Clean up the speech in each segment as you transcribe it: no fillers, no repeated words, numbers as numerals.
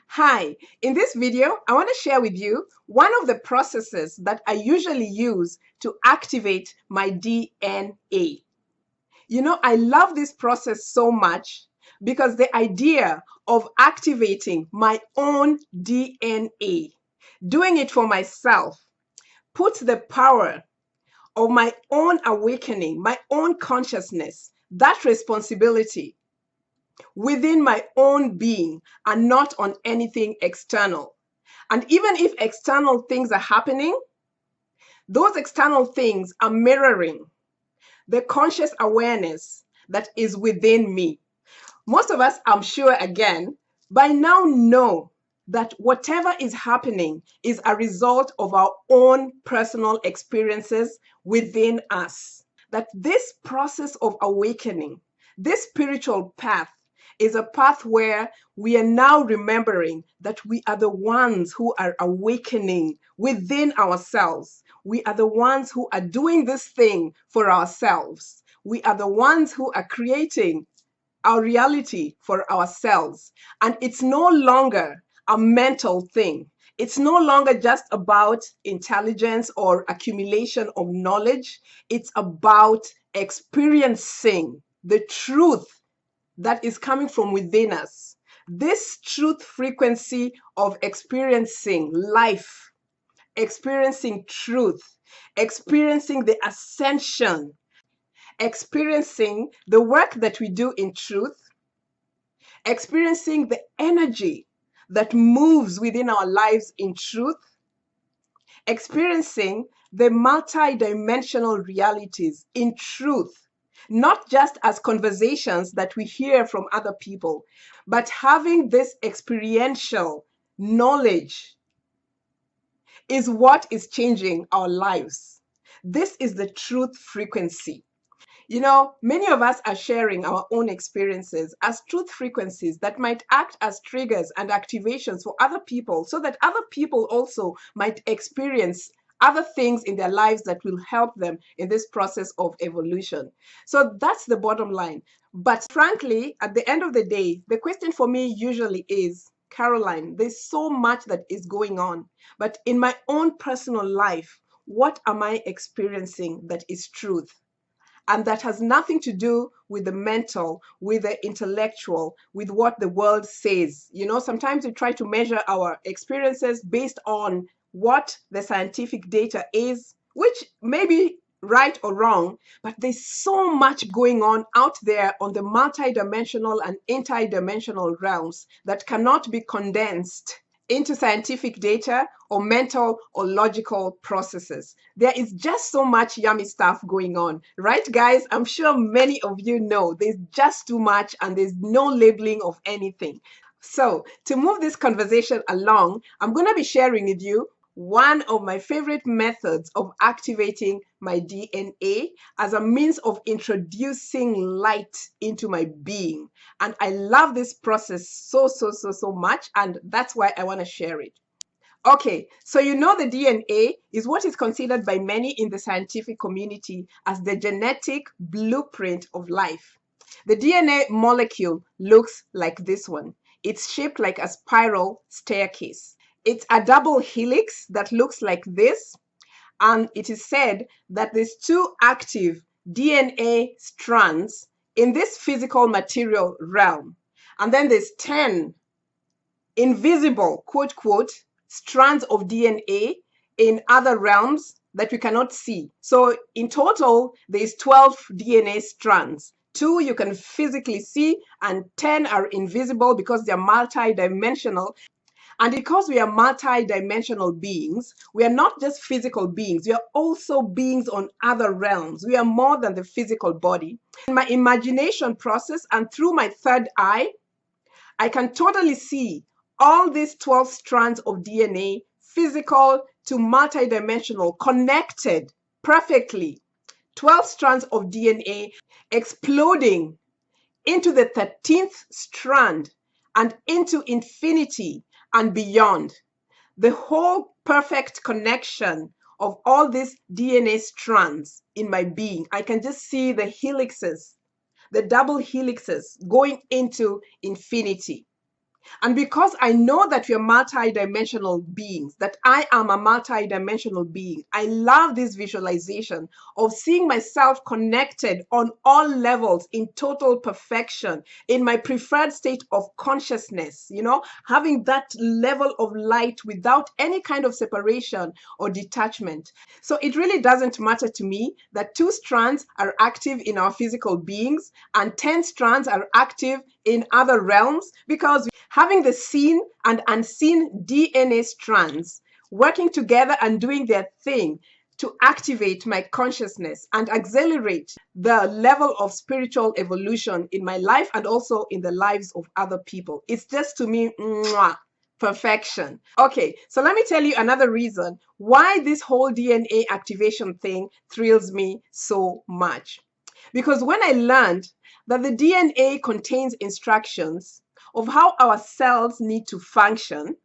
Hi, in this video, I want to share with you one of the processes that I usually use to activate my DNA. I love this process so much because the idea of activating my own DNA, doing it for myself, puts the power of my own awakening, my own consciousness, that responsibility within my own being and not on anything external. And even if external things are happening, those external things are mirroring the conscious awareness that is within me. Most of us, I'm sure, again, by now know that whatever is happening is a result of our own personal experiences within us. That this process of awakening, this spiritual path, is a path where we are now remembering that we are the ones who are awakening within ourselves. We are the ones who are doing this thing for ourselves. We are the ones who are creating our reality for ourselves. And it's no longer a mental thing. It's no longer just about intelligence or accumulation of knowledge. It's about experiencing the truth that is coming from within us. This truth frequency of experiencing life, experiencing truth, experiencing the ascension, experiencing the work that we do in truth, experiencing the energy that moves within our lives in truth, experiencing the multi-dimensional realities in truth, not just as conversations that we hear from other people, but having this experiential knowledge is what is changing our lives. This is the truth frequency. Many of us are sharing our own experiences as truth frequencies that might act as triggers and activations for other people so that other people also might experience other things in their lives that will help them in this process of evolution. So that's the bottom line. But frankly, at the end of the day, the question for me usually is, Caroline, there's so much that is going on, but in my own personal life, what am I experiencing that is truth? And that has nothing to do with the mental, with the intellectual, with what the world says. Sometimes we try to measure our experiences based on what the scientific data is, which may be right or wrong, but there's so much going on out there on the multidimensional and interdimensional realms that cannot be condensed into scientific data or mental or logical processes. There is just so much yummy stuff going on, right, guys? I'm sure many of you know there's just too much and there's no labeling of anything. So to move this conversation along, I'm going to be sharing with you one of my favorite methods of activating my DNA as a means of introducing light into my being. And I love this process so much, and that's why I want to share it. Okay, so the DNA is what is considered by many in the scientific community as the genetic blueprint of life. The DNA molecule looks like this one. It's shaped like a spiral staircase. It's a double helix that looks like this, and it is said that there's 2 active DNA strands in this physical material realm, and then there's 10 invisible, quote, quote, strands of DNA in other realms that we cannot see. So in total, there's 12 DNA strands. 2 you can physically see, and 10 are invisible because they're multidimensional. And because we are multi-dimensional beings, we are not just physical beings, we are also beings on other realms. We are more than the physical body. In my imagination process and through my third eye, I can totally see all these 12 strands of DNA, physical to multi-dimensional, connected perfectly. 12 strands of DNA exploding into the 13th strand and into infinity and beyond. The whole perfect connection of all these DNA strands in my being. I can just see the helixes, the double helixes going into infinity. And because I know that we are multidimensional beings, that I am a multidimensional being, I love this visualization of seeing myself connected on all levels in total perfection, in my preferred state of consciousness, having that level of light without any kind of separation or detachment. So it really doesn't matter to me that 2 strands are active in our physical beings and 10 strands are active in other realms, because having the seen and unseen DNA strands working together and doing their thing to activate my consciousness and accelerate the level of spiritual evolution in my life and also in the lives of other people. It's just, to me, mwah, perfection. Okay, so let me tell you another reason why this whole DNA activation thing thrills me so much. Because when I learned that the DNA contains instructions of how our cells need to function,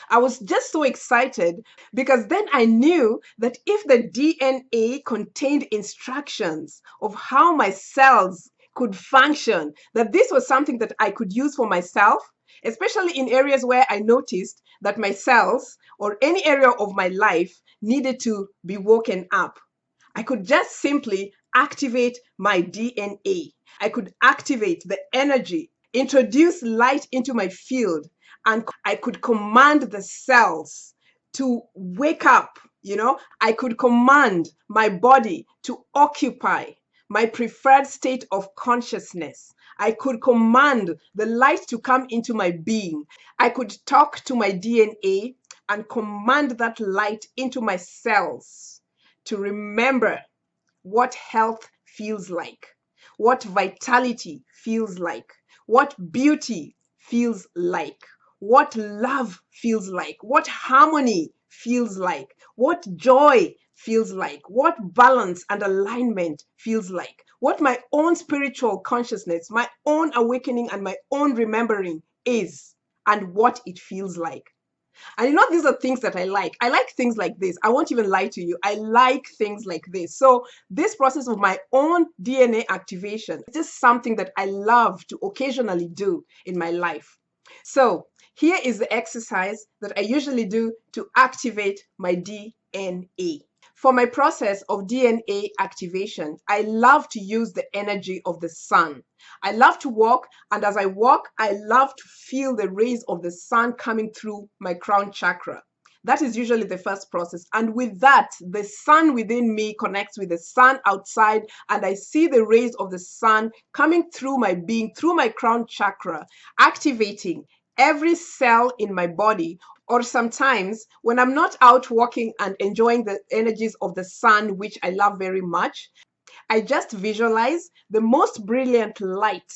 I was just so excited, because then I knew that if the DNA contained instructions of how my cells could function, that this was something that I could use for myself, especially in areas where I noticed that my cells or any area of my life needed to be woken up. I could just simply activate my DNA. I could activate the energy, introduce light into my field, and I could command the cells to wake up. I could command my body to occupy my preferred state of consciousness. I could command the light to come into my being. I could talk to my DNA and command that light into my cells to remember what health feels like, what vitality feels like, what beauty feels like, what love feels like, what harmony feels like, what joy feels like, what balance and alignment feels like, what my own spiritual consciousness, my own awakening and my own remembering is, and what it feels like. And these are things that I like. I like things like this. I won't even lie to you. I like things like this. So this process of my own DNA activation is just something that I love to occasionally do in my life. So here is the exercise that I usually do to activate my DNA. For my process of DNA activation, I love to use the energy of the sun. I love to walk, and as I walk, I love to feel the rays of the sun coming through my crown chakra. That is usually the first process. And with that, the sun within me connects with the sun outside, and I see the rays of the sun coming through my being, through my crown chakra, activating every cell in my body. Or sometimes when I'm not out walking and enjoying the energies of the sun, which I love very much, I just visualize the most brilliant light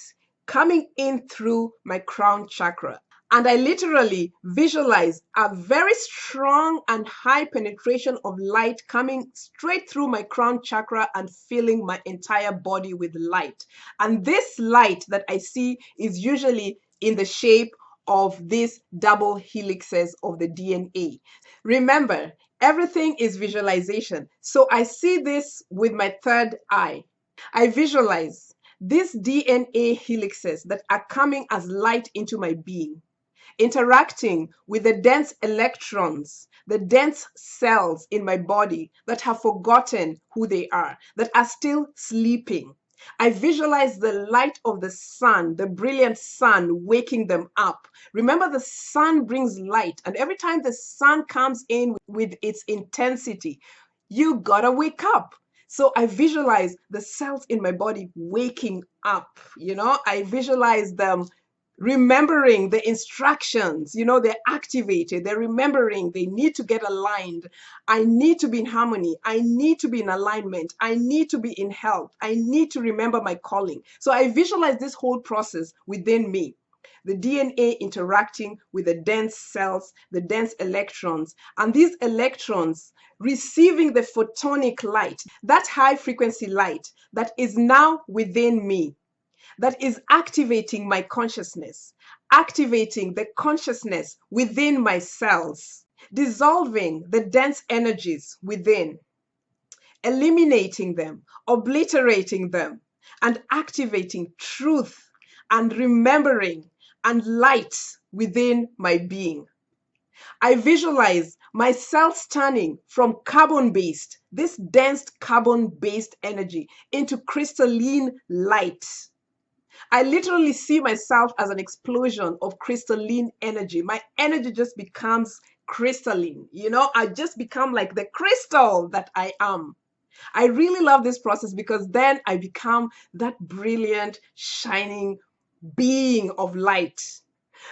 coming in through my crown chakra. And I literally visualize a very strong and high penetration of light coming straight through my crown chakra and filling my entire body with light. And this light that I see is usually in the shape of these double helixes of the DNA. Remember, everything is visualization. So I see this with my third eye. I visualize these DNA helixes that are coming as light into my being, interacting with the dense electrons, the dense cells in my body that have forgotten who they are, that are still sleeping. I visualize the light of the sun, the brilliant sun, waking them up. Remember, the sun brings light, and every time the sun comes in with its intensity, you gotta wake up. So I visualize the cells in my body waking up. I visualize them remembering the instructions. They're activated, they're remembering they need to get aligned. I need to be in harmony, I need to be in alignment, I need to be in health, I need to remember my calling. So I visualize this whole process within me, the DNA interacting with the dense cells, the dense electrons, and these electrons receiving the photonic light, that high frequency light that is now within me, that is activating my consciousness, activating the consciousness within my cells, dissolving the dense energies within, eliminating them, obliterating them, and activating truth and remembering and light within my being. I visualize my cells turning from carbon-based, this dense carbon-based energy, into crystalline light. I literally see myself as an explosion of crystalline energy. My energy just becomes crystalline. I just become like the crystal that I am. I really love this process because then I become that brilliant, shining being of light.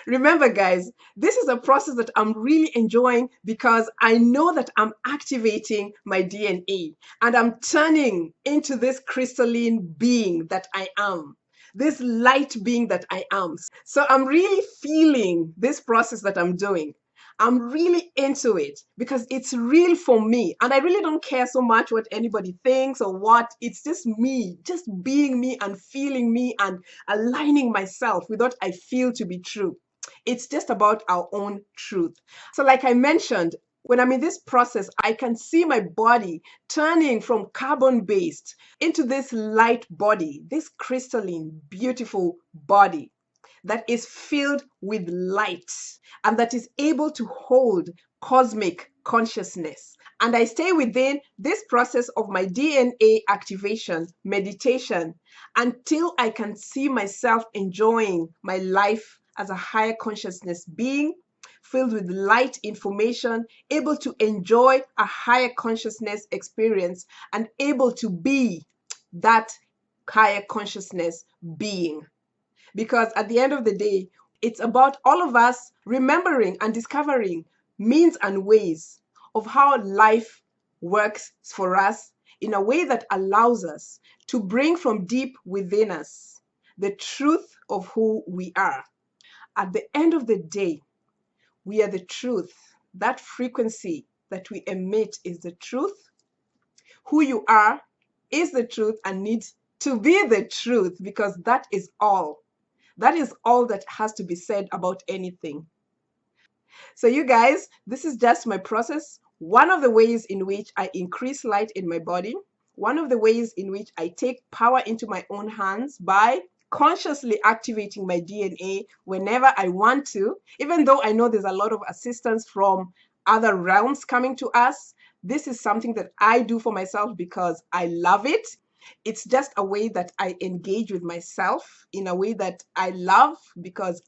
Remember, guys, this is a process that I'm really enjoying because I know that I'm activating my DNA and I'm turning into this crystalline being that I am, this light being that I am. So I'm really feeling this process that I'm doing. I'm really into it because it's real for me. And I really don't care so much what anybody thinks or what. It's just me, just being me and feeling me and aligning myself with what I feel to be true. It's just about our own truth. So, like I mentioned, when I'm in this process, I can see my body turning from carbon based into this light body, this crystalline, beautiful body that is filled with light and that is able to hold cosmic consciousness. And I stay within this process of my DNA activation, meditation, until I can see myself enjoying my life as a higher consciousness being, filled with light information, able to enjoy a higher consciousness experience, and able to be that higher consciousness being. Because at the end of the day, it's about all of us remembering and discovering means and ways of how life works for us in a way that allows us to bring from deep within us the truth of who we are. At the end of the day, we are the truth. That frequency that we emit is the truth. Who you are is the truth and needs to be the truth, because that is all. That is all that has to be said about anything. So you guys, this is just my process. One of the ways in which I increase light in my body, one of the ways in which I take power into my own hands by consciously activating my DNA whenever I want to, even though I know there's a lot of assistance from other realms coming to us. This is something that I do for myself because I love it. It's just a way that I engage with myself in a way that I love, because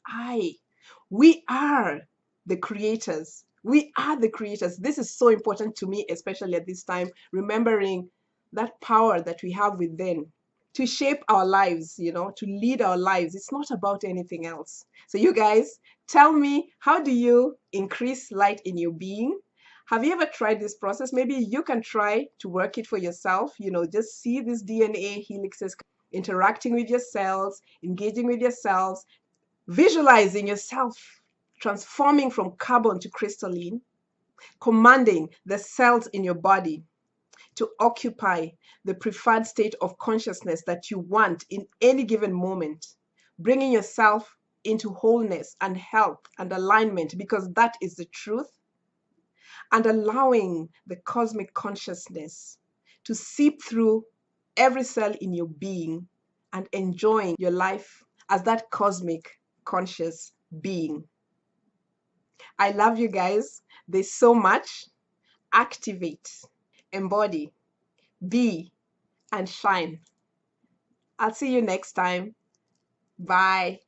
we are the creators. We are the creators. This is so important to me, especially at this time, remembering that power that we have within to shape our lives, to lead our lives. It's not about anything else. So you guys, tell me, how do you increase light in your being? Have you ever tried this process? Maybe you can try to work it for yourself. Just see these DNA helixes interacting with your cells, engaging with your cells, visualizing yourself transforming from carbon to crystalline, commanding the cells in your body to occupy the preferred state of consciousness that you want in any given moment, bringing yourself into wholeness and health and alignment, because that is the truth, and allowing the cosmic consciousness to seep through every cell in your being and enjoying your life as that cosmic conscious being. I love you guys. There's so much. Activate, embody, be, and shine. I'll see you next time. Bye.